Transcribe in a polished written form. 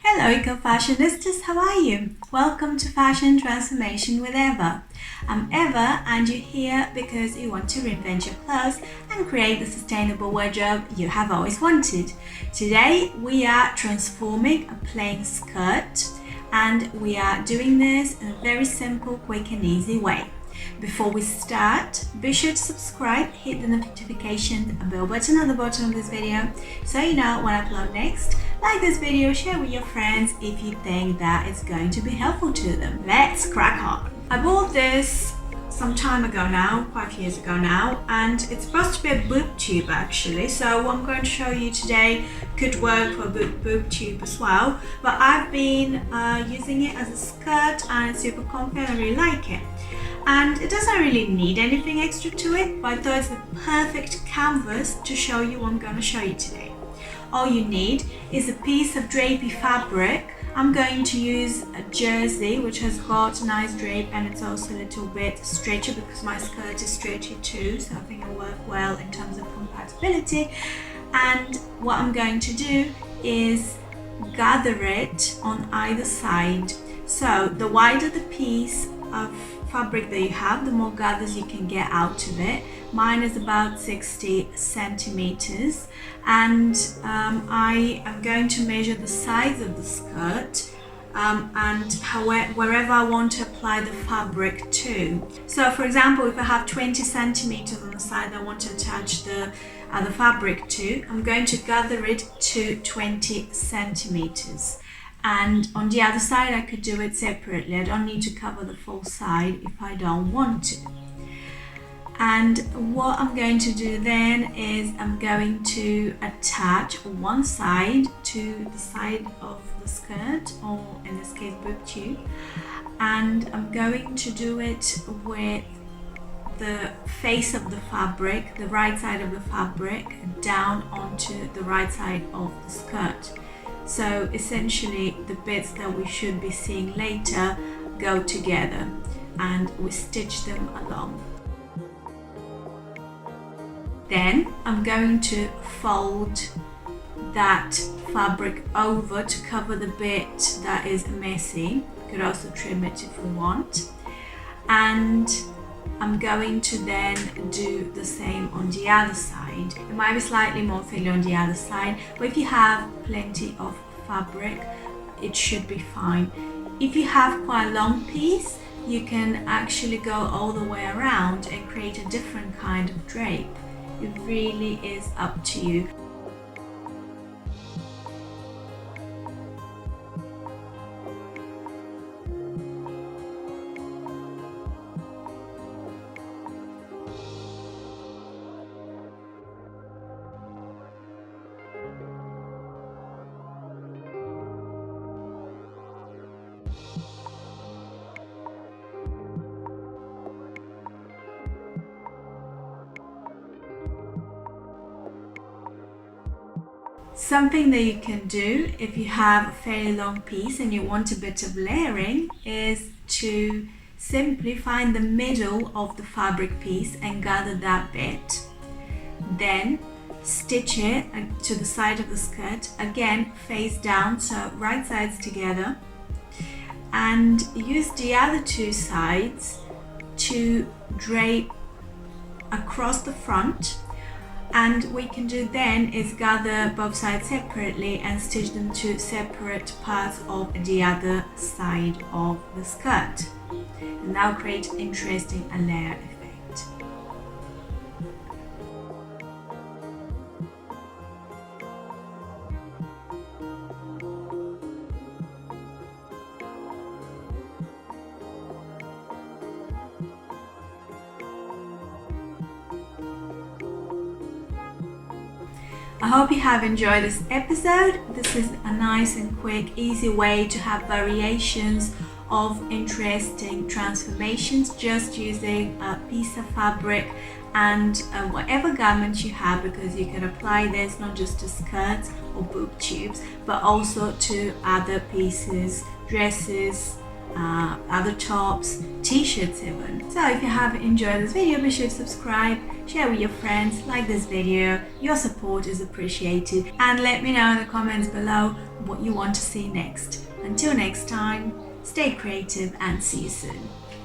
Hello eco-fashionistas, how are you? Welcome to Fashion Transformation with Eva. I'm Eva and you're here because you want to reinvent your clothes and create the sustainable wardrobe you have always wanted. Today we are transforming a plain skirt and we are doing this in a very simple, quick and easy way. Before we start, be sure to subscribe, hit the notification bell button at the bottom of this video so you know when I upload next. Like this video, share with your friends if you think that it's going to be helpful to them. Let's crack on. I bought this some time ago now, 5 years ago now, and it's supposed to be a boob tube actually. So what I'm going to show you today could work for a boob tube as well. But I've been using it as a skirt and it's super comfy and I really like it. And it doesn't really need anything extra to it, but I thought it's the perfect canvas to show you what I'm going to show you today. All you need is a piece of drapey fabric. I'm going to use a jersey which has got a nice drape and it's also a little bit stretchy because my skirt is stretchy too, so I think it'll work well in terms of compatibility. And what I'm going to do is gather it on either side. So the wider the piece of fabric that you have, the more gathers you can get out of it. Mine is about 60 centimeters and I am going to measure the size of the skirt and wherever I want to apply the fabric to. So for example, if I have 20 centimeters on the side I want to attach the fabric to, I'm going to gather it to 20 centimeters. And on the other side I could do it separately. I don't need to cover the full side if I don't want to. And what I'm going to do then is I'm going to attach one side to the side of the skirt, or in this case boob tube, and I'm going to do it with the face of the fabric, the right side of the fabric, down onto the right side of the skirt. So essentially the bits that we should be seeing later go together and we stitch them along. Then I'm going to fold that fabric over to cover the bit that is messy. You could also trim it if we want. And I'm going to then do the same on the other side. It might be slightly more thin on the other side, but if you have plenty of fabric, it should be fine. If you have quite a long piece, you can actually go all the way around and create a different kind of drape. It really is up to you. Something that you can do if you have a fairly long piece and you want a bit of layering is to simply find the middle of the fabric piece and gather that bit. Then stitch it to the side of the skirt, again face down, so right sides together, and use the other two sides to drape across the front. And what we can do then is gather both sides separately and stitch them to separate parts of the other side of the skirt. And now create interesting layer effect. I hope you have enjoyed this episode. This is a nice and quick, easy way to have variations of interesting transformations just using a piece of fabric and whatever garment you have, because you can apply this not just to skirts or boob tubes but also to other pieces, dresses, other tops, t-shirts even. So if you have enjoyed this video, be sure to subscribe, share with your friends, like this video. Your support is appreciated, and let me know in the comments below what you want to see next. Until next time, stay creative and see you soon.